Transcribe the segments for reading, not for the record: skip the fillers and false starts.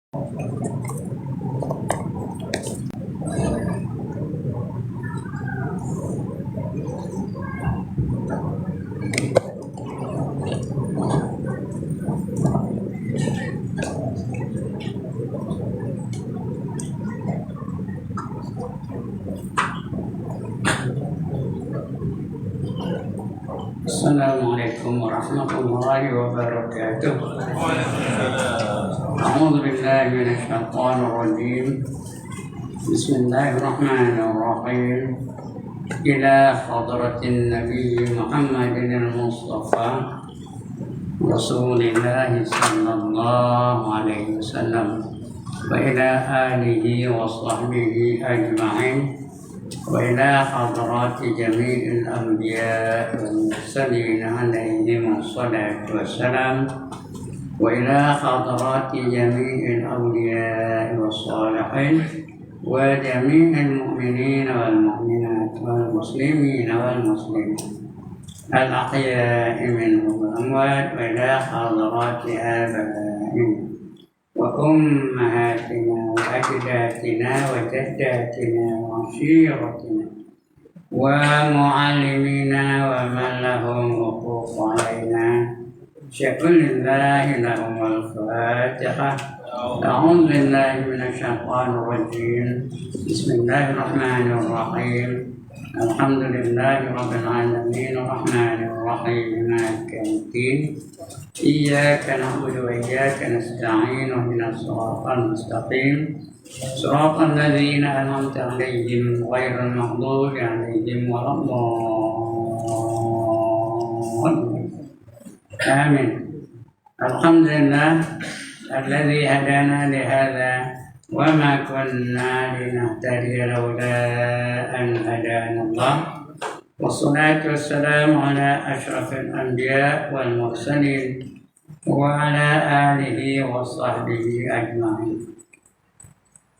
Assalamualaikum warahmatullahi wabarakatuh. A'udzu billahi minasyaitonir rajim. Bismillahirrahmanirrahim. Ila hadratin Nabi Muhammadin al-Mustafa Rasulillah sallallahu alaihi wasallam wa ila alihi wa sahbihi ajma'in. وإلى حضرات جميع الأنبياء والمرسلين عليهم الصلاة والسلام وإلى حضرات جميع الأولياء والصالحين وجميع المؤمنين والمؤمنات والمسلمين والمسلمات الأحياء منهم والأموات وإلى حضرات آبائنا وأمهاتنا وأجدادنا وجداتنا وعشيرتنا ومعلمينا ومن لهم حقوق علينا شكر الله لهم الفاتحة. أعوذ بالله من الشيطان الرجيم. بسم الله الرحمن الرحيم. الحمد لله رب العالمين الرحمن الرحيم مالك يوم الدين إياك نعبد وإياك نستعين اهدنا الصراط المستقيم صراط الذين أنعمت عليهم غير المغضوب عليهم ولا الضالين. آمين. الحمد لله الذي هدانا لهذا وما كنا لنهتدي لولا أن هدانا الله والصلاة والسلام على أشرف الأنبياء والمرسلين وعلى آله وصحبه أجمعين.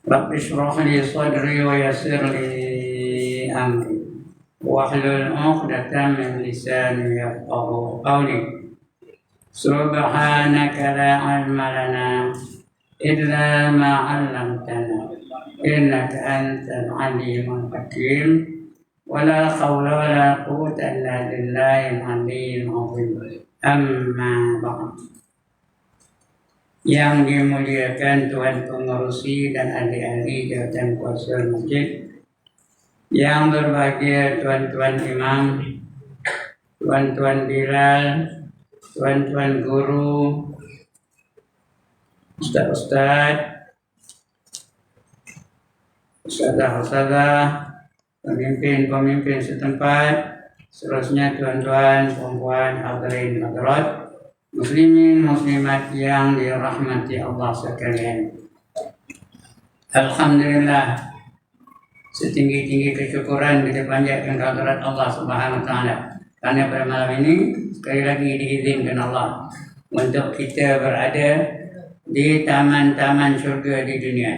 رب اشرح لي صدري ويسر لي أمري واحلل عقدة من لساني يفقهوا قولي. سبحانك لا علم لنا إلا ما علمتنا إنك أنت العليم الحكيم ولا حول ولا قوة إلا بالله العلي العظيم. Amma ba'd. Yang dimuliakan Tuhan pengerusi dan ahli-ahli jabatan kuasa masjid, yang berbahagia tuan-tuan imam, tuan-tuan bilal, tuan-tuan guru, ustaz-ustaz, ustazah-ustazah, pemimpin-pemimpin setempat, seterusnya tuan-tuan, puan-puan, hadirin hadirat, muslimin muslimat yang dirahmati Allah sekalian. Alhamdulillah, setinggi-tinggi kesyukuran kita panjatkan kehadirat Allah Subhanahu wa taala. Karena pada malam ini sekali lagi diizinkan Allah untuk kita berada di taman-taman syurga di dunia.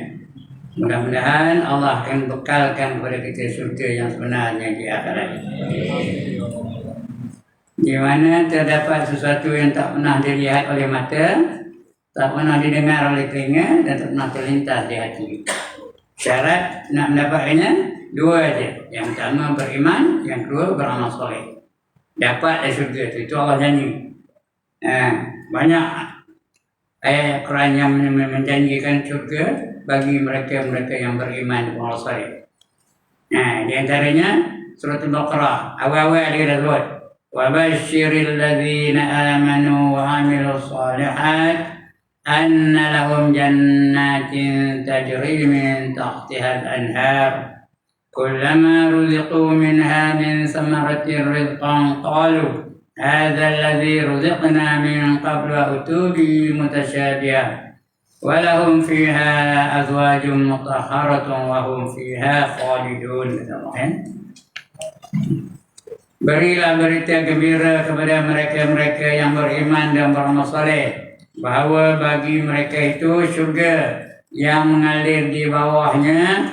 Mudah-mudahan Allah akan bekalkan kepada kita syurga yang sebenarnya di akhirat, di mana terdapat sesuatu yang tak pernah dilihat oleh mata, tak pernah didengar oleh telinga, dan tak pernah terlintas di hati. Syarat nak mendapatkannya dua saja. Yang pertama beriman, yang kedua beramal soleh. Dapat syurga itu Allah janji. Banyak ayat Quran yang menjanjikan syurga bagi mereka-mereka yang beriman dan beramal soleh. Di antaranya surah Al-Baqarah awal-awal dia dah sebut, wa basyiril ladzina amanu wa amilus shalihat anna lahum jannatin tajri min tahtiha al-anhar kullama ruziqu minha min samaratin rizqan qalu hadza alladhi ruziqna min qablu wa utubi mutasyabiha walahum fiha azwajun mutahharatun wa hum fiha khalidun. Berilah berita gembira kepada mereka-mereka yang beriman dan beramal saleh bahawa bagi mereka itu syurga yang mengalir di bawahnya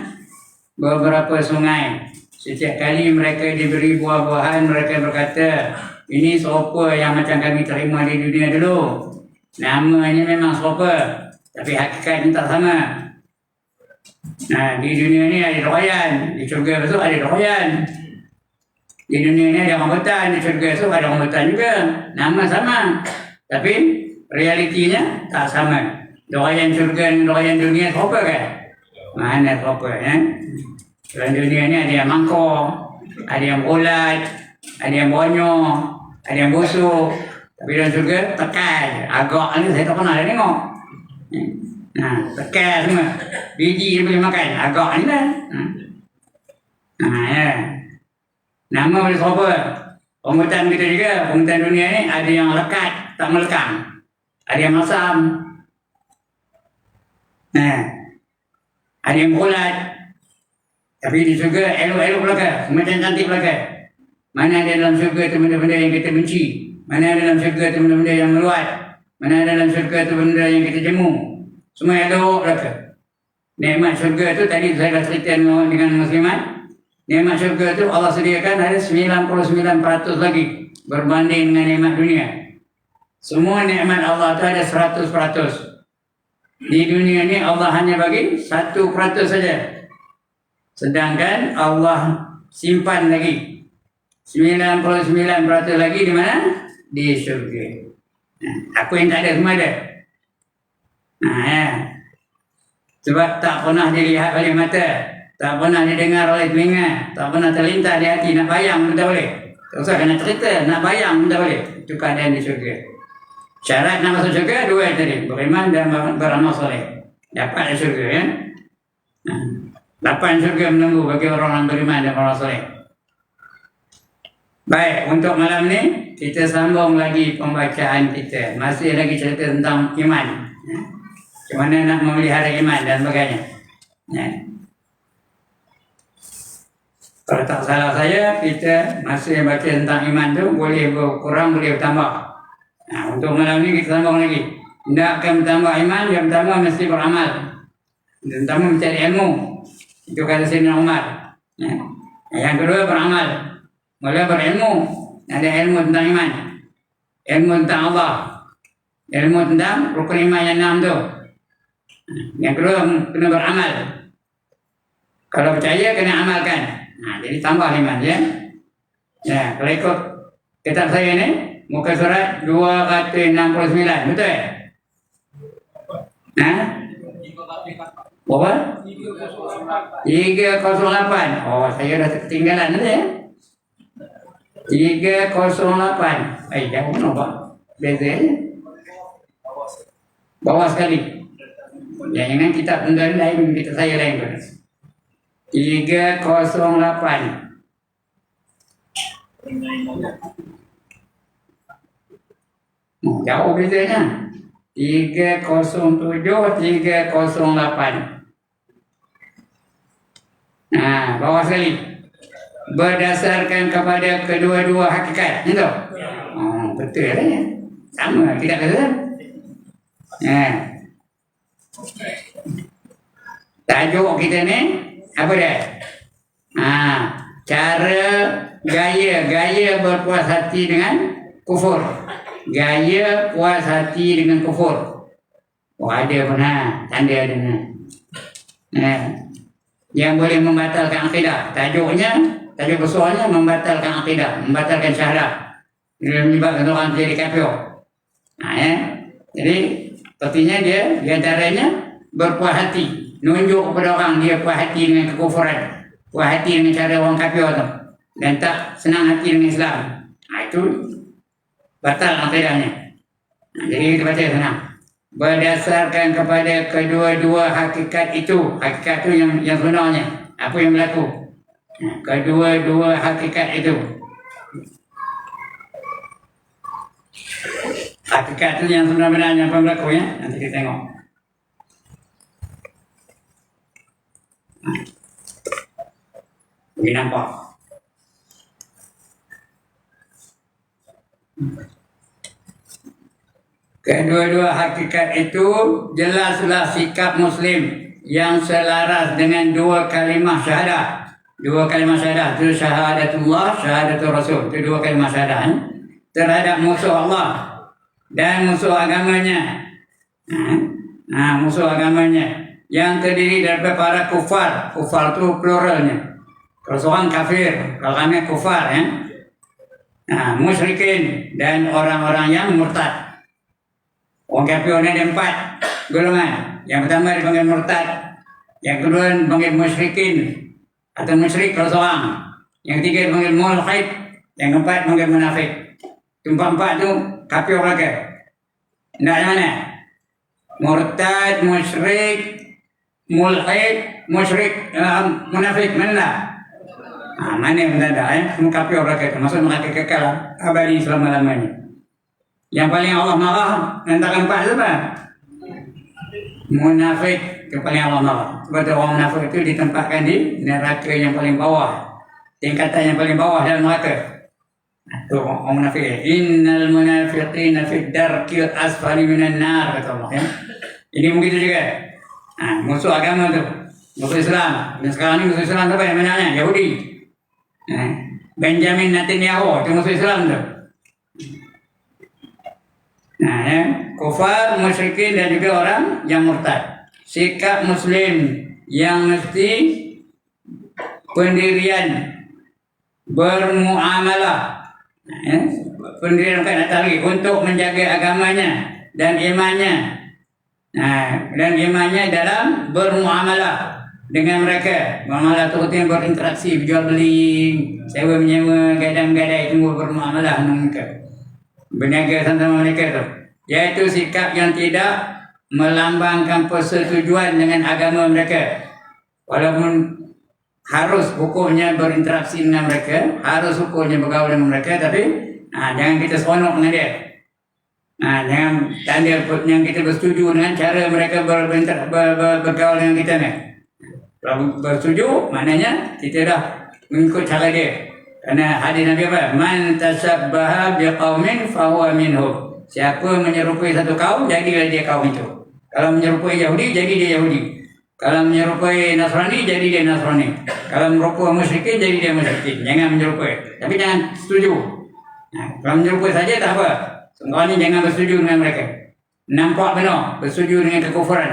beberapa sungai. Setiap kali mereka diberi buah-buahan, mereka berkata, ini sopa yang macam kami terima di dunia dulu. Namanya memang sopa, Tapi hakikatnya tak sama. Nah, di dunia ini ada doyan, di surga besok ada doyan. Di dunia ini ada rambutan, di surga besok ada rambutan juga. Nama sama, tapi realitinya tak sama. Doyan surga dengan doyan dunia apa kan? Mana apa ya? Dalam dunia ini ada yang mangkok, ada yang bulat, ada yang bonyok, ada yang busuk. Tapi dalam surga tekan, agak ni saya tak pernah ada tengok. Nah, tekan semua. Biji dia boleh makan, agak ni lah. Ya. Nama boleh siapa? Rambutan kita juga, rambutan dunia ni ada yang lekat, tak melekang. Ada yang masam. Ada yang bulat. Tapi di surga elok-elok belaka, macam cantik belaka. Mana ada dalam surga tu benda-benda yang kita benci. Mana ada dalam syurga tu benda-benda yang meluat. Mana ada dalam syurga tu benda yang kita jemu. Semua elok belaka. Nikmat syurga tu tadi saya dah cerita dengan muslimat. Nikmat syurga tu Allah sediakan ada 99% lagi berbanding dengan nikmat dunia. Semua nikmat Allah tu ada 100%. Di dunia ni Allah hanya bagi 1% saja. Sedangkan Allah simpan lagi 99% lagi di mana? Di syurga. Aku yang tak ada semua ada. Sebab tak pernah dilihat oleh mata, tak pernah didengar oleh telinga, tak pernah terlintas di hati. Nak bayang pun tak boleh. Tak usah kena cerita, nak bayang pun tak boleh. Itu keadaan di syurga. Syarat nak masuk syurga dua tadi, beriman dan beramal soleh. Dapat di syurga ya. 8 syurga menunggu bagi orang yang beriman dan beramal soleh. Baik, untuk malam ni kita sambung lagi pembacaan kita. Masih lagi cerita tentang iman. Macam mana nak memelihara iman dan sebagainya. Kalau tak salah saya, kita masih baca tentang iman tu boleh berkurang, boleh bertambah. Untuk malam ni kita sambung lagi. Tidak akan bertambah iman, yang pertama mesti beramal. Yang pertama mencari ilmu. Itu kata Sayyidina Umar. Yang kedua beramal. Mula berilmu, ada ilmu tentang iman, ilmu tentang Allah, ilmu tentang rukun iman yang 6 tu. Yang kedua kena beramal. Kalau percaya kena amalkan. Jadi tambah iman ya. Kalau ikut kitab saya ni, muka surat 269, betul? Berapa? 308. Oh, saya dah ketinggalan tadi ya. 308. Jauh nampak. Beza je. Bawah sekali. Jangan kitab tuan lain, kitab saya lain pun. 308. Jauh bezanya. 307, 308. Bawah sekali. Berdasarkan kepada kedua-dua hakikat. Itu? Betul lah ya. Sama, tidak betul. Tajuk kita ni apa dia? Cara gaya berpuas hati dengan kufur. Gaya puas hati dengan kufur. Ada pun tanda ada. Yang boleh membatalkan akidah. Tajuk besarnya membatalkan akidah, membatalkan syahadat. Menyebabkan orang jadi kafir. Jadi artinya dia di antaranya berpuas hati, nunjuk kepada orang dia puas hati dengan kekufuran, puas hati dengan cara orang kafir tu, dan tak senang hati dengan Islam. Itu batal akidahnya. Jadi kita baca senang. Berdasarkan kepada kedua-dua hakikat itu, hakikat itu yang sebenarnya apa yang berlaku. Kedua-dua hakikat itu. Hakikat itu yang sebenarnya apa yang berlaku ya. Nanti kita tengok. Ini nampak. Kedua-dua hakikat itu jelaslah sikap Muslim yang selaras dengan dua kalimah syahadah. Dua kalimah syahadah itu syahadatullah, syahadatul Rasul. Itu dua kalimah syahadah terhadap musuh Allah dan musuh agamanya. Musuh agamanya. Yang terdiri daripada para kufar. Kufar itu pluralnya. Kalau seorang kafir, kalau kami kufar ya. Musyrikin dan orang-orang yang murtad. Orang kafir ini ada 4 golongan. Yang pertama dipanggil murtad. Yang kedua dipanggil musyrikin atau musyrik kalau seorang. Yang ketiga dipanggil mulhid. Yang keempat dipanggil munafik. Empat-empat itu kafir mereka. Nak mana? Murtad, musyrik, mulhid, musyrik, munafik, mana? Mana yang ada semua kafir mereka termasuk mereka kekal abadi selama-lamanya. Yang paling Allah marah antara 4 siapa? Munafik yang paling Allah marah. Sebab orang munafik itu ditempatkan di neraka yang paling bawah, tingkatan yang paling bawah dalam neraka. Itu orang munafik. Innal munafiqina fid darkil asfali minan nar, kata Allah ya. Ini begitu juga. Musuh agama tu, musuh Islam. Dan sekarang ni musuh Islam siapa yang menanya? Yahudi. Benjamin Netanyahu itu musuh Islam tu. Kufar, musyrikin dan juga orang yang murtad. Sikap Muslim yang mesti pendirian bermuamalah. Pendirian kan datang lagi untuk menjaga agamanya dan imannya. Dan imannya dalam bermuamalah dengan mereka. Muamalah itu artinya berinteraksi, berjual beli, sewa menyewa, gadang-gadai, itu bermuamalah dengan mereka. Berniaga sama mereka itu. Yaitu sikap yang tidak melambangkan persetujuan dengan agama mereka. Walaupun harus hukumnya berinteraksi dengan mereka, harus hukumnya bergaul dengan mereka, tapi jangan kita seronok dengan dia. Jangan tanda yang kita bersetuju dengan cara mereka bergaul dengan kita ni. Kalau bersetuju, maknanya kita dah mengikut cara dia. Kerana hadis Nabi apa? Man tashabbaha biqaumin fahuwa minhum. Siapa menyerupai satu kaum, jadilah dia kaum itu. Kalau menyerupai Yahudi, jadi dia Yahudi. Kalau menyerupai Nasrani, jadi dia Nasrani. Kalau menyerupai musyrikin, jadi dia musyrikin. Jangan menyerupai. Tapi jangan setuju. Kalau menyerupai saja tak apa. Sekarang ni jangan bersetuju dengan mereka. Nampak benar, bersetuju dengan kekufuran.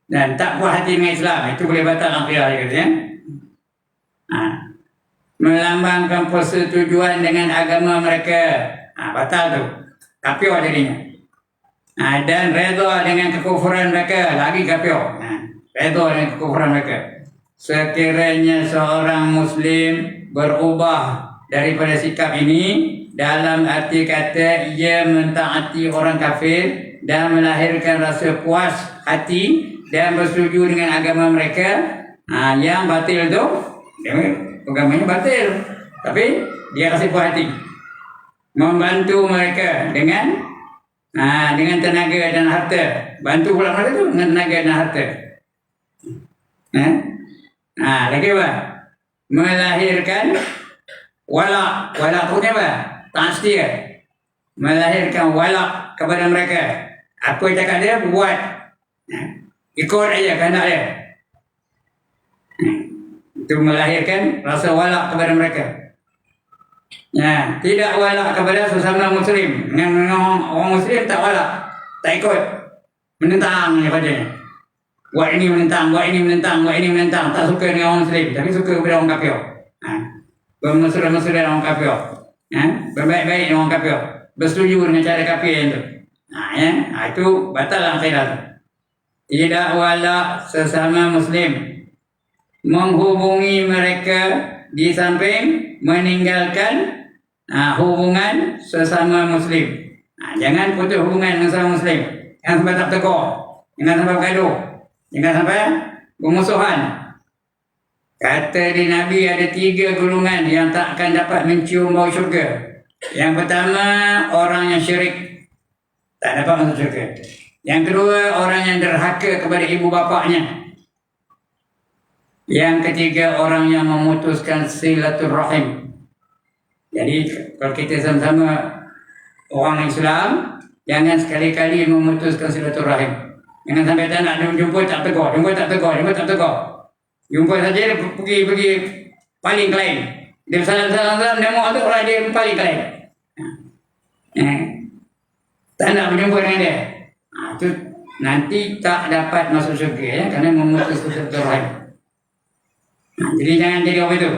Dan tak puas hati dengan Islam. Itu boleh batal akhirah dia kata ya. Melambangkan persetujuan dengan agama mereka. Batal tu. Kafir jadinya. Dan redha dengan kekufuran mereka. Lagi kafir. Redha dengan kekufuran mereka. Sekiranya seorang Muslim berubah daripada sikap ini dalam arti kata ia mentaati orang kafir dan melahirkan rasa puas hati dan bersetuju dengan agama mereka, yang batil tu agamanya batil, tapi dia kasih puas hati, membantu mereka dengan tenaga dan harta. Bantu pula mereka tu dengan tenaga dan harta. Lagi apa? Melahirkan wala. Wala tu ni apa? Tasdiyah. Melahirkan wala kepada mereka. Apa yang cakap dia, buat. Ikut aja kehendak dia. Itu melahirkan rasa wala kepada mereka. Tidak wala kepada sesama Muslim. Dengan orang Muslim tak wala, tak ikut, menentang padanya. Buat ini menentang, buat ini menentang, buat ini menentang. Tak suka dengan orang Muslim, tapi suka kepada orang kafir. Bermesra-mesra dengan orang kafir. Berbaik-baik dengan orang kafir. Bersetuju dengan cara kafir yang itu. Itu batal akhirat. Tidak wala sesama Muslim. Menghubungi mereka di samping meninggalkan hubungan sesama Muslim. Jangan putus hubungan dengan sesama Muslim. Jangan sampai tak tegur. Jangan sampai bergaduh. Jangan sampai bermusuhan. Kata di Nabi ada 3 golongan yang tak akan dapat mencium bau syurga. Yang pertama, orang yang syirik, tak dapat masuk syurga. Yang kedua, orang yang derhaka kepada ibu bapaknya. Yang ketiga, orang yang memutuskan silaturahim. Jadi kalau kita sama-sama orang Islam, jangan sekali-kali memutuskan silaturahim. Jangan sampai tak nak jumpa tak tegur, jumpa tak tegur. Jumpa saja pergi paling lain. Dia salam nengok tu orang dia paling lain. Tak nak berjumpa dengan dia. Itu nanti tak dapat masuk syurga ya, kerana memutus silaturahim. Jadi jangan jadi apa itu.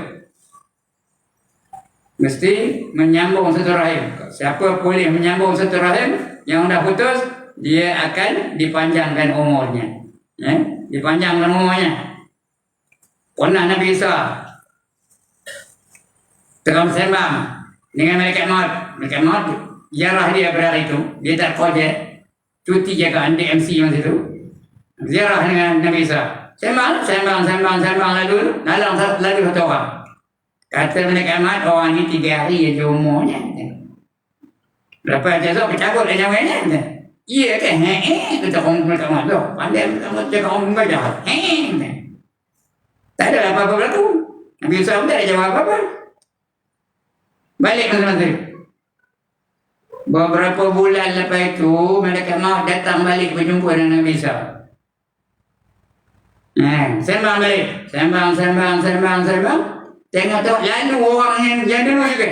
Mesti menyambung silaturahim. Siapa boleh menyambung silaturahim yang dah putus, dia akan dipanjangkan umurnya. Ya, dipanjangkan umurnya. Pernah Nabi Isa tengah sembang dengan malaikat maut. Malaikat maut ziarah dia pada hari itu. Dia tak kerja, cuti jagaan di MC masa itu. Ziarah dengan Nabi Isa. Sembang lalu satu orang. Kata malaikat maut, orang ni 3 hari je umurnya. Lepas esok bercakap dengan nyawanya. Iya kan? Kata orang malaikat maut tu. Pandai cakap orang baca. Tak ada apa-apa berlaku. Nabi Isa tak ada jawab apa-apa. Balik masing-masing. Beberapa bulan lepas itu, malaikat maut datang balik berjumpa dengan Nabi Isa. Sembang balik. Sembang. Tengok lalu orang yang dulu juga.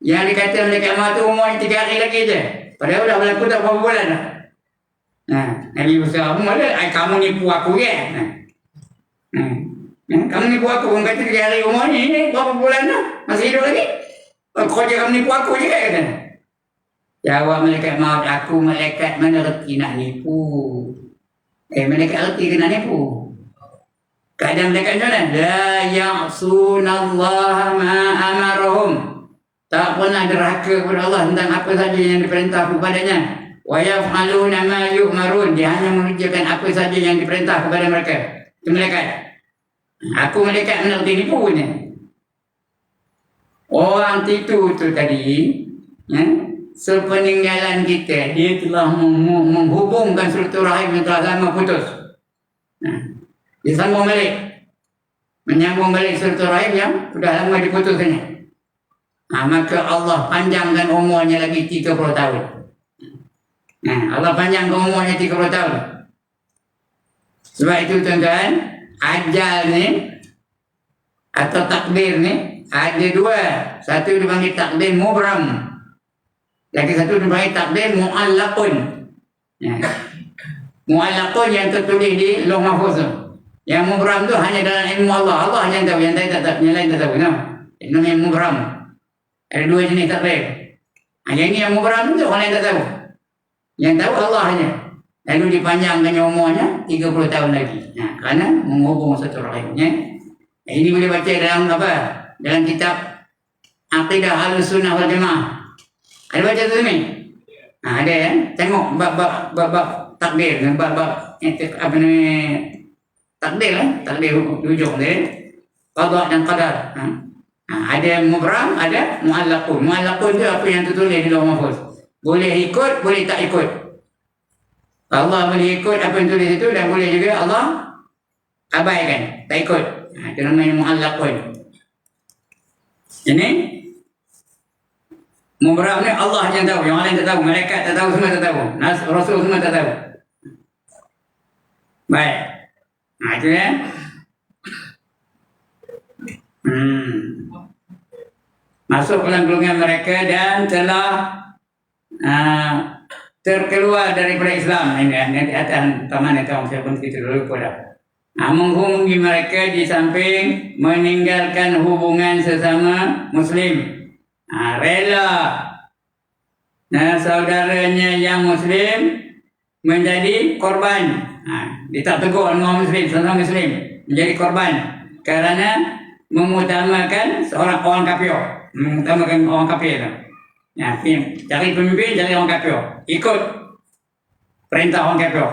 Yang dikata malaikat maut tu umurnya 3 hari lagi je. Padahal dah berlaku tak berapa bulan dah. Nabi Isa, kamu nipu aku kan? Kamu nipu aku, kamu kata 3 hari umurnya ini berapa bulan dah? Masih hidup lagi? Kau jangan nipu aku juga kata. Jawab malaikat maut, aku malaikat mana reti nak nipu. Malaikat reti ke nak nipu? Keadaan malaikat macam mana? La ya'sunallaha ma amarahum. Tak pernah derhaka kepada Allah tentang apa saja yang diperintah kepadanya. Wa yaf'aluna ma yu'marun. Dia hanya mengerjakan apa saja yang diperintah kepada mereka. Itu malaikat. Aku malaikat mana reti nipu ni. Orang itu tadi, sepeninggalan kita, dia telah menghubungkan silaturahim yang telah lama putus. Dia sambung balik, menyambung balik silaturahim yang sudah lama diputusnya. Maka Allah panjangkan umurnya lagi 30 tahun. Allah panjangkan umurnya 30 tahun. Sebab itu tuan-tuan, ajal ni atau takdir ni ada 2. Satu dipanggil takdir mubram. Lagi satu dipanggil takdir mu'allaqun. Mu'allaqun yang tertulis di Lauh Mahfuz. Yang mubram tu hanya dalam ilmu Allah. Allah yang tahu, yang lain tak tahu. Yang lain tak tahu. Itu namanya mubram. Ada 2 jenis takdir. Yang ini yang mubram tu orang lain tak tahu. Yang tahu Allah hanya. Lalu dipanjangkan umurnya 30 tahun lagi. Kerana menghubung satu rahimnya. Ini boleh baca dalam apa? Dalam kitab Aqidah Ahlussunnah wal Jamaah. Ada baca tu ni? Ada ya. Tengok bab takdir, bab apa ni? Takdir lah, takdir hujung dia. Qada dan qadar. Ada mubram, ada mu'allaqun. Mu'allaqun tu apa yang tertulis di Lauh Mahfuz. Boleh ikut, boleh tak ikut. Allah boleh ikut apa yang tulis itu dan boleh juga Allah abaikan, tak ikut. Itu namanya mu'allaqun. Ini mubram ni Allah yang tahu, yang lain tak tahu, malaikat tak tahu, semua tak tahu, Rasul semua tak tahu. Baik. Itu ya. Masuk dalam golongan mereka dan telah terkeluar daripada Islam. Ini di atas taman itu saya pun kita dulu pada. Menghubungi mereka di samping meninggalkan hubungan sesama Muslim. Rela saudaranya yang Muslim menjadi korban. Dia tak tegur orang Muslim, sesama Muslim menjadi korban kerana mengutamakan seorang orang kafir, mengutamakan orang kafir. Cari pemimpin, cari orang kafir, ikut perintah orang kafir.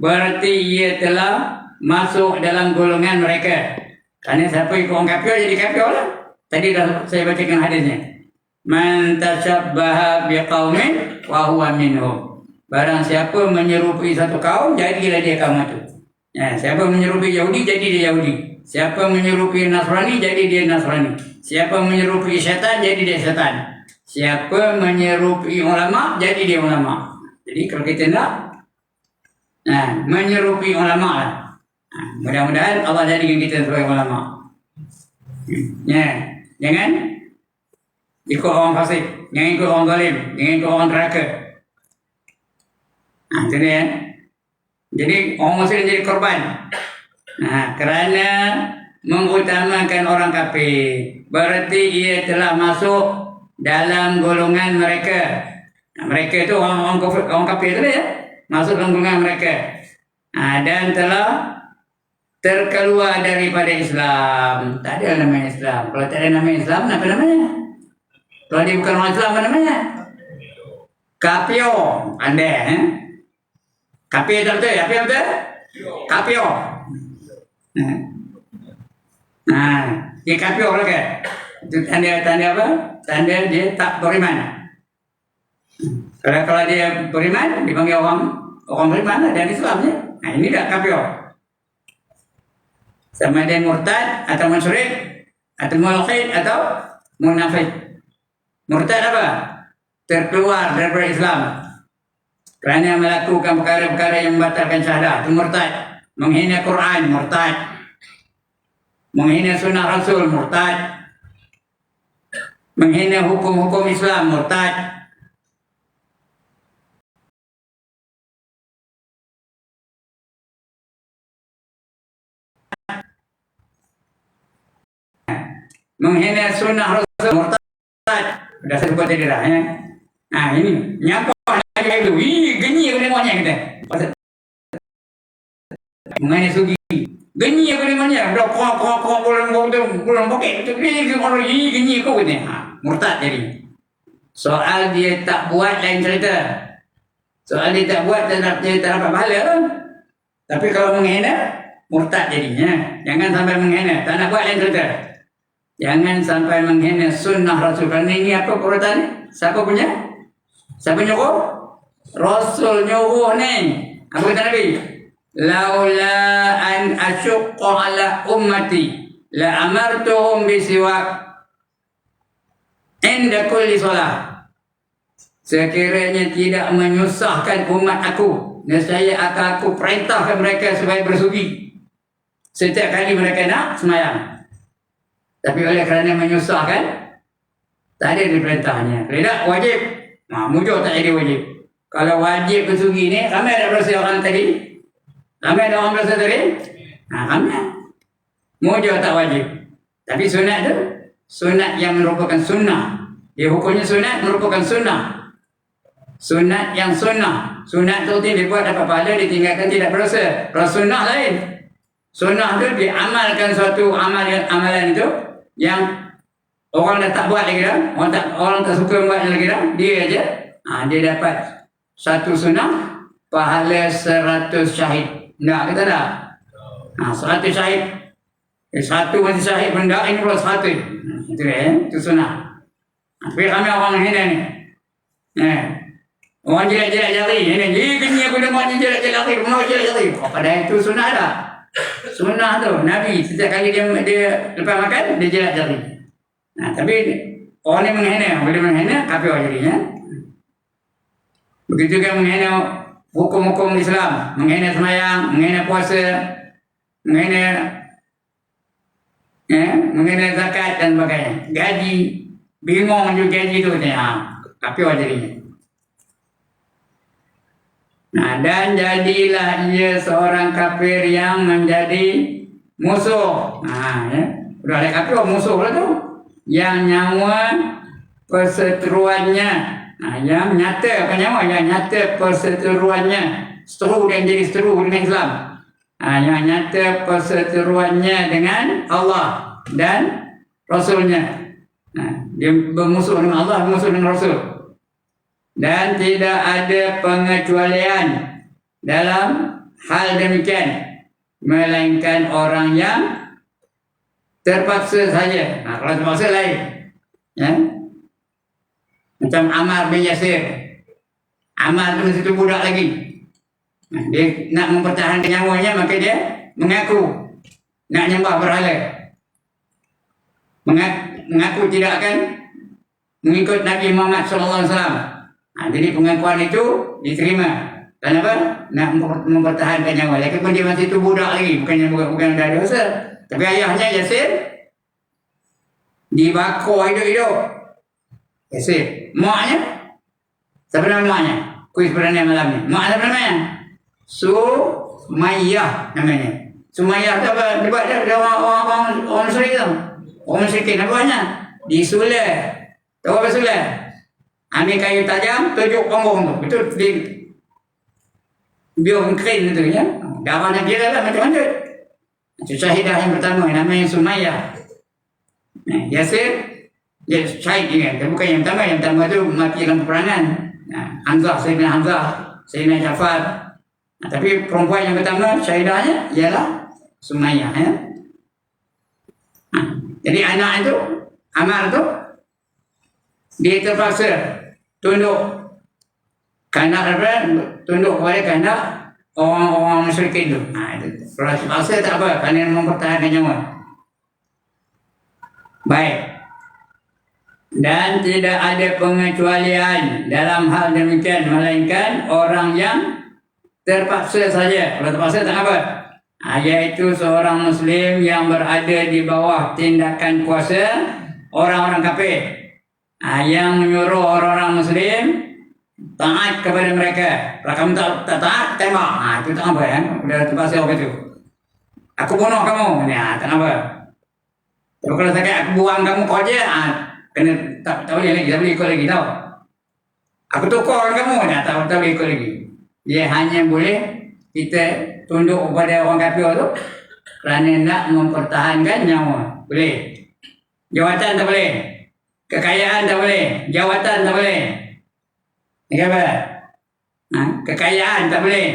Berarti ia telah masuk dalam golongan mereka. Kerana siapa ikut orang kafir jadi kafir lah. Tadi dah saya bacakan hadisnya. Man tashabbaha biqaumin wa huwa minhum. Barang siapa menyerupai satu kaum, jadilah dia kaum itu. Siapa menyerupai Yahudi, jadi dia Yahudi. Siapa menyerupai Nasrani, jadi dia Nasrani. Siapa menyerupai syaitan, jadi dia syaitan. Siapa menyerupai ulama, jadi dia ulama. Jadi kalau kita nak menyerupai ulama lah. Mudah-mudahan Allah jadikan kita sebagai ulama. Jangan ikut orang fasik, jangan ikut orang zalim, jangan ikut orang neraka. Itu dia. Jadi orang Muslim jadi korban. Kerana mengutamakan orang kafir, berarti ia telah masuk dalam golongan mereka. Mereka itu orang kafir itu ya, masuk dalam golongan mereka. Dan telah terkeluar daripada Islam. Tak ada namanya Islam. Kalau tak ada namanya Islam, apa namanya? Kalau dia bukan orang Islam, apa namanya? Kapio. Anda, Kapio tak betul? Apa betul? Kapio. Dia kapio lah kan? Itu tanda apa? Tanda dia tak beriman. Kalau dia beriman, dipanggil orang beriman dan Islamnya. Ini tak kapio. Sama dia murtad atau musyrik atau mulhid atau munafik. Murtad apa? Terkeluar daripada Islam kerana melakukan perkara-perkara yang membatalkan syahadat, itu murtad. Menghina Quran, murtad. Menghina sunnah Rasul, murtad. Menghina hukum-hukum Islam, murtad. Menghina sunnah Rasul, murtad. Dah saya sebut tadi dah, ya. Ini nyapa lagi itu. Genyi aku tengoknya kita. Mengenai sugi. Genyi aku tengoknya. Dah kau bulan poket. Genyi kau kata. Murtad jadi. Soal dia tak buat lain cerita. Soal dia tak buat dia tak dapat pahala kan. Tapi kalau menghina, murtad jadinya. Jangan sampai menghina. Tak nak buat lain cerita. Jangan sampai menghina sunnah Rasul. Kerana ini apa perbuatan ni? Siapa punya? Siapa nyuruh? Rasul nyuruh ni. Apa kata Nabi? Laula an asyuqqa ala ummati la amartuhum bisiwak inda kulli solah. Sekiranya tidak menyusahkan umat aku, nescaya akan aku perintahkan mereka supaya bersugi setiap kali mereka nak semayang. Tapi oleh kerana menyusahkan, tak ada diperintahnya. Tidak wajib. Mujur tak jadi wajib. Kalau wajib bersugi ni, ramai ada berasa orang tadi? Ramai ada orang berasa tadi? Ramai. Mujur tak wajib. Tapi sunat tu, sunat yang merupakan sunnah. Dia hukumnya sunat merupakan sunnah. Sunat yang sunnah. Sunat tu dibuat dapat pahala, ditinggalkan tidak berdosa. Kalau sunnah lain. Sunnah tu diamalkan suatu amalan itu yang orang dah tak buat lagi dah. Orang tak suka buat lagi dah. Dia aja. Dia dapat satu sunnah, pahala 100 syahid. Tak kita tak? 100 syahid. Satu masih syahid pun tak, ini pula 100. Itu dia, itu sunnah. Tapi kami orang hina ni. Orang jelak-jelak jari. Ini kenyi aku dengar ni jelak-jelak jari. Mau jelak jari. Padahal itu sunnah tak? Sunnah tu. Nabi setiap kali dia lepas makan, dia jelak jari. Tapi orang ni menghina. Bila menghina, kafir jadinya. Begitu kan menghina hukum-hukum Islam. Menghina semayang, menghina puasa, menghina zakat dan sebagainya. Gaji. Bingung juga gaji tu. Kafir jadinya. Dan jadilah ia seorang kafir yang menjadi musuh. Udah ada kafir, musuh lah tu. Yang nyawa perseteruannya. Yang nyata, bukan nyawa, yang nyata perseteruannya. Seteru dan jadi seteru dengan Islam. Yang nyata perseteruannya dengan Allah dan Rasulnya. Dia bermusuh dengan Allah, bermusuh dengan Rasul. Dan tidak ada pengecualian dalam hal demikian, melainkan orang yang terpaksa saja. Kalau terpaksa lain, ya. Macam Ammar bin Yasir. Ammar tu masih tu budak lagi. Dia nak mempertahankan nyawanya, maka dia mengaku nak nyembah berhala. Mengaku tidak akan mengikut Nabi Muhammad SAW. Jadi pengakuan itu diterima. Kenapa? Nak mempertahankan nyawa. Lagi pun dia masih tu budak lagi. Bukan dah dosa. Tapi ayahnya Yasir dibakar hidup-hidup. Yasir. Maknya? Siapa nama maknya? kuis perdana malam ni. Mak siapa namanya? Sumayyah namanya. Sumayyah tu apa? Dia orang musyrik tu. Orang musyrikin apa banyak? Disulai. Tahu apa sulai? Ambil kayu tajam, tujuk punggung tu. Betul di biar kering tu ya. Darahnya kira lah macam-macam. Syahidah yang pertama namanya Sumayyah. Yasir dia syahid dia. Dia bukan yang pertama. Yang pertama tu mati dalam peperangan. Hamzah, Sayyidina Hamzah, Sayyidina Jafar. Tapi perempuan yang pertama syahidahnya ialah Sumayyah ya. Jadi anak itu Ammar tu dia terpaksa tunduk tunduk kepada kehendak orang-orang musyrikin tu. Kalau terpaksa tak apa, kerana mempertahankan nyawa. Baik. Dan tidak ada pengecualian dalam hal demikian melainkan orang yang terpaksa saja. Kalau terpaksa tak apa. Iaitu seorang Muslim yang berada di bawah tindakan kuasa orang-orang kafir. Yang menyuruh orang-orang Muslim taat kepada mereka. Kalau kamu tak taat, tembak. Itu tak apa ya. Sudah terpaksa waktu itu. Aku bunuh kamu. Tak apa. Tapi kalau sakit aku buang kamu kau je, kena tak boleh lagi, tak boleh ikut lagi tau. Aku tukar kamu, tak boleh ikut lagi. Dia hanya boleh kita tunduk kepada orang kafir tu kerana nak mempertahankan nyawa. Boleh. Jawatan tak boleh. Kekayaan tak boleh. Jawatan tak boleh. Apa? Kekayaan tak boleh.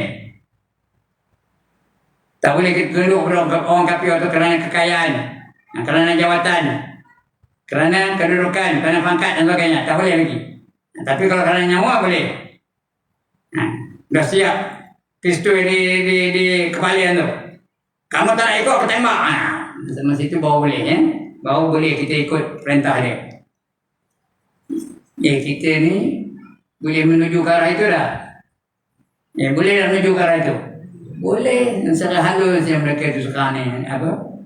Tak boleh kita tunduk kepada orang kafir tu kerana kekayaan, kerana jawatan, kerana kedudukan, kerana pangkat dan sebagainya. Tak boleh lagi. Tapi kalau kerana nyawa boleh. Dah siap pistol di kepala tu. Kamu tak nak ikut, aku tembak. Masa itu baru boleh ya. Baru boleh kita ikut perintah dia. Ya, kita ni boleh menuju ke arah itu dah. Ya, boleh dah menuju ke arah itu. Boleh. Dan secara halus yang mereka itu sekarang ni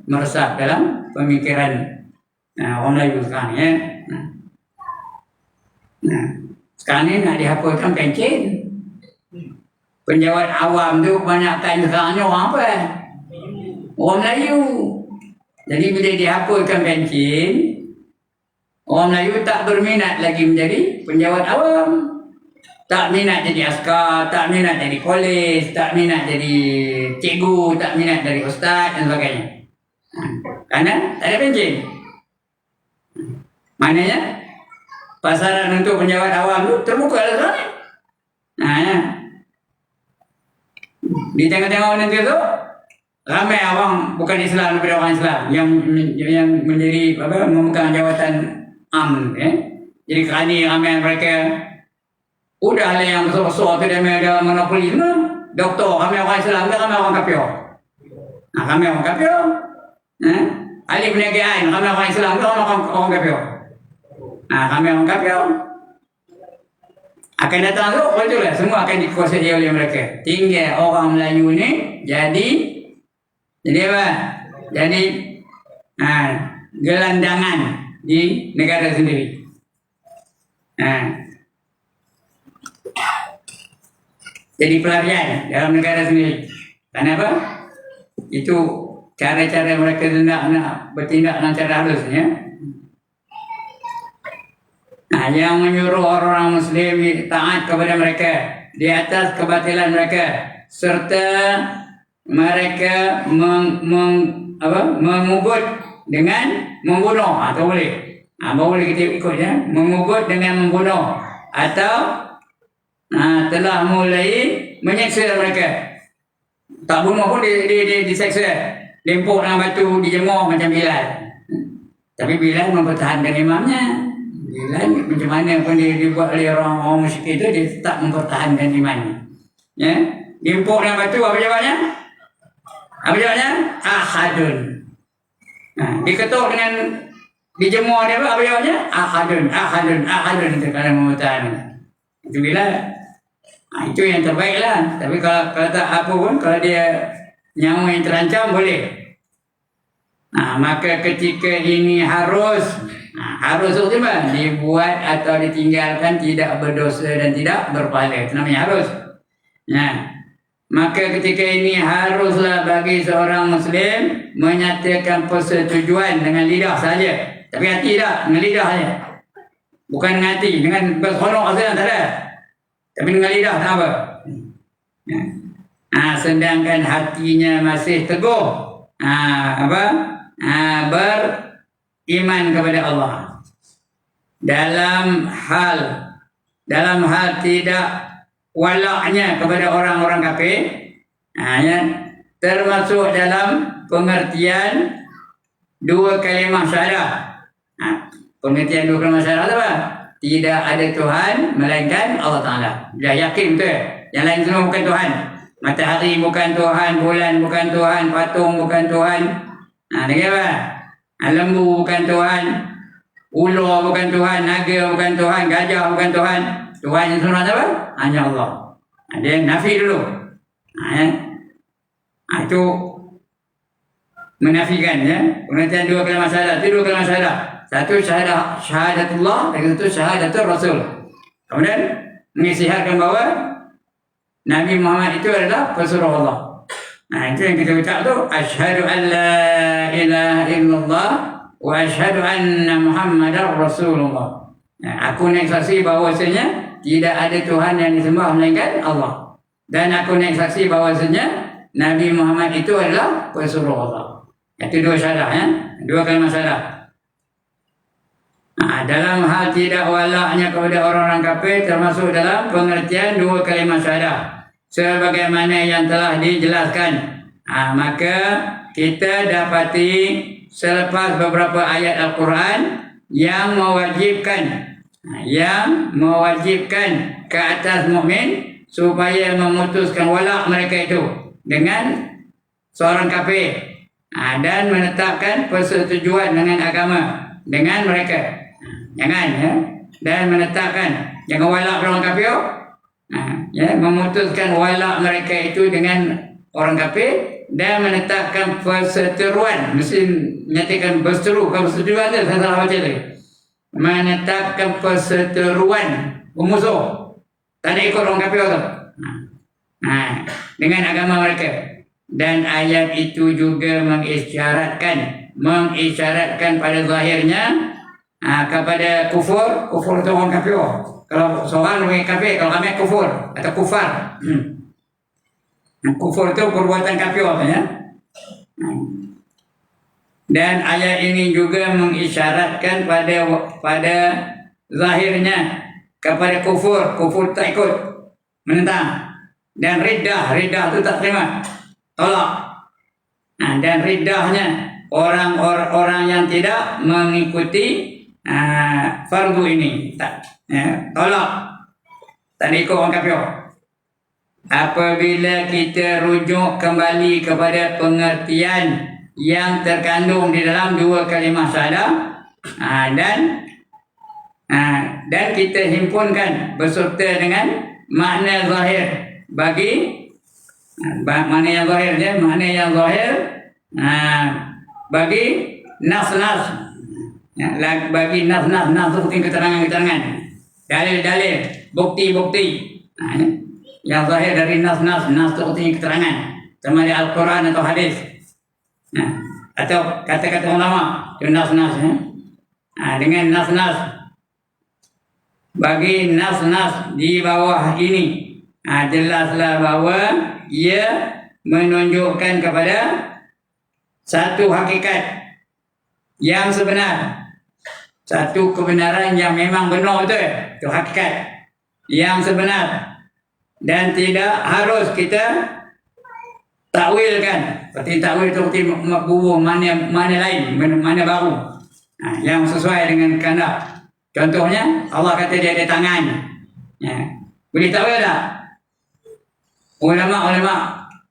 meresap dalam pemikiran orang Melayu sekarang ni ya. Sekarang ni nak dihapuskan pencen. Penjawat awam tu kebanyakan sekarang ni orang apa? Orang Melayu. Jadi bila dihapuskan pencen, orang Melayu tak berminat lagi menjadi penjawat awam. Tak minat jadi askar, tak minat jadi polis, tak minat jadi cikgu, tak minat jadi ustaz dan sebagainya. Kerana tak ada pencen. Maknanya pasaran untuk penjawat awam tu terbuka lah sekarang ni. Di tengah-tengah nanti tu ramai awam bukan Islam daripada orang Islam yang menjadi memegang jawatan Jadi kerana ramai mereka udahlah yang besar-besar tu dia ada monopoli semua. Doktor ramai orang Islam ke ramai orang kafir. Ramai orang kafir. Ahli perniagaan ramai orang Islam ke ramai orang kafir. Ramai orang kafir. Akan datang tu, betul lah. Semua akan dikuasai oleh mereka. Tinggal orang Melayu ni jadi apa? Jadi gelandangan di negara sendiri. Jadi pelarian dalam negara sendiri. Kenapa? Itu cara-cara mereka nak bertindak dengan cara halus ya. Yang menyuruh orang Muslim taat kepada mereka di atas kebatilan mereka serta mereka mengugut dengan membunuh atau boleh boleh kita ikut ya, mengugut dengan membunuh atau telah mulai menyeksa mereka. Tak bunuh pun diseksa, lempuk dengan batu, dijemur macam Bilal. Tapi Bilal mempertahankan imamnya. Bilal macam mana pun dia dibuat oleh orang musyrik itu, dia tetap mempertahankan imannya. Ya, lempuk dengan batu, apa jawabnya? Apa jawabnya? Ahadun. Diketuk dengan dijemur dia apa jawabnya? Ahadun itu kalau mempertahankan. Itu Bilal. Itu yang terbaik lah. Tapi kalau tak apa pun, kalau dia nyawa yang terancam boleh. Maka ketika ini harus Harus itu apa? Dibuat atau ditinggalkan tidak berdosa dan tidak berpahala. Itu namanya harus. Maka ketika ini haruslah bagi seorang Muslim menyatakan persetujuan dengan lidah saja. Tapi hati tak, dengan lidah saja. Bukan dengan hati, dengan berkhonok saja tak ada. Tapi dengan lidah tak apa. Sedangkan hatinya masih teguh. Beriman kepada Allah. Dalam hal tidak walaknya kepada orang-orang kafir, termasuk dalam pengertian dua kalimah syahadah. Pengertian dua kalimah syahadah apa? Tidak ada Tuhan melainkan Allah Ta'ala. Dah yakin betul. Yang lain semua bukan Tuhan. Matahari bukan Tuhan, bulan bukan Tuhan, patung bukan Tuhan. Dengar apa? Lembu bukan Tuhan, ular bukan Tuhan, naga bukan Tuhan, gajah bukan Tuhan. Tuhan yang sebenar apa? Hanya Allah. Dia nafi dulu. Itu menafikan ya. Pengertian dua kalimah syahadah. Itu dua kalimah syahadah. Satu syahadatullah, dan satu syahadatul Rasul. Kemudian mengisyaratkan bahawa Nabi Muhammad itu adalah pesuruh Allah. Itu yang kita ucap tu, asyhadu an la ilaha illallah wa asyhadu anna Muhammadar Rasulullah. Aku naik saksi bahawasanya tidak ada Tuhan yang disembah melainkan Allah. Dan aku naik saksi bahawasanya Nabi Muhammad itu adalah pesuruh Allah. Itu dua syahadah ya. Dua kalimah syahadah. Dalam hal tidak walaknya kepada orang-orang kafir termasuk dalam pengertian dua kalimah syahadah. Sebagaimana yang telah dijelaskan. Maka kita dapati selepas beberapa ayat Al-Quran yang mewajibkan ke atas mukmin supaya memutuskan walak mereka itu dengan seorang kafir, dan menetapkan persetujuan dengan agama dengan mereka. Jangan ya, dan menetapkan jangan walak orang kafir. Memutuskan walak mereka itu dengan orang kafir dan menetapkan perseteruan, mesti menyatakan berseteru, bukan persetujuan tu, saya salah baca tadi. Menetapkan perseteruan musuh, tak ada ikut orang kafir tu, dengan agama mereka. Dan ayat itu juga mengisyaratkan pada zahirnya kepada kufur itu orang kafir. Kalau seorang namanya kafir, kalau kami kufur atau kufar. Kufur itu perbuatan kafir ya. Dan ayat ini juga mengisyaratkan pada zahirnya kepada kufur tak ikut, menentang. Dan riddah itu tak terima, tolak. Dan riddahnya orang-orang yang tidak mengikuti fardu ini, tolak, tak ikut orang kafir. Apabila kita rujuk kembali kepada pengertian yang terkandung di dalam dua kalimah syahadah, dan kita himpunkan beserta dengan makna zahir makna yang zahir bagi nas-nas, bagi nas-nas seperti keterangan-keterangan, dalil-dalil, bukti-bukti yang zahir dari nas seperti keterangan sama ada Al-Quran atau hadis, atau kata-kata ulama itu nas dengan nas bagi nas di bawah ini jelaslah bahawa ia menunjukkan kepada satu hakikat yang sebenar, satu kebenaran yang memang benar betul, itu hakikat yang sebenar. Dan tidak harus kita takwilkan. Seperti takwil itu seperti makbubur mana lain, mana baru, yang sesuai dengan kehendak. Contohnya Allah kata dia ada tangan. Boleh takwil tak? Ulama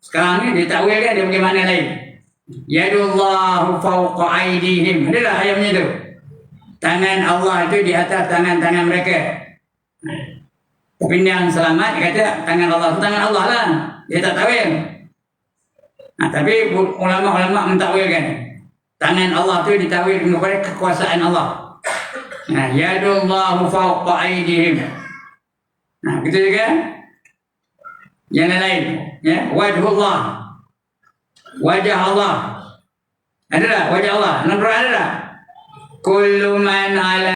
sekarang ni dia takwilkan dia pergi mana lain. Yadullahu fawqa aydihim. Adalah ayatnya tu. Tangan Allah itu di atas tangan-tangan mereka. Tapi yang selamat dia kata tangan Allah itu tangan Allah lah. Dia tak tawil. Tapi ulama-ulama mentakwilkan. Tangan Allah itu ditawil kepada kekuasaan Allah. Nah, yadullahu fawqa aydihim. Nah, gitu juga. Yang lain, ya, wajhullah. Wajah Allah. Ada tak wajah Allah? Dalam Quran ada tak? Kullu man ala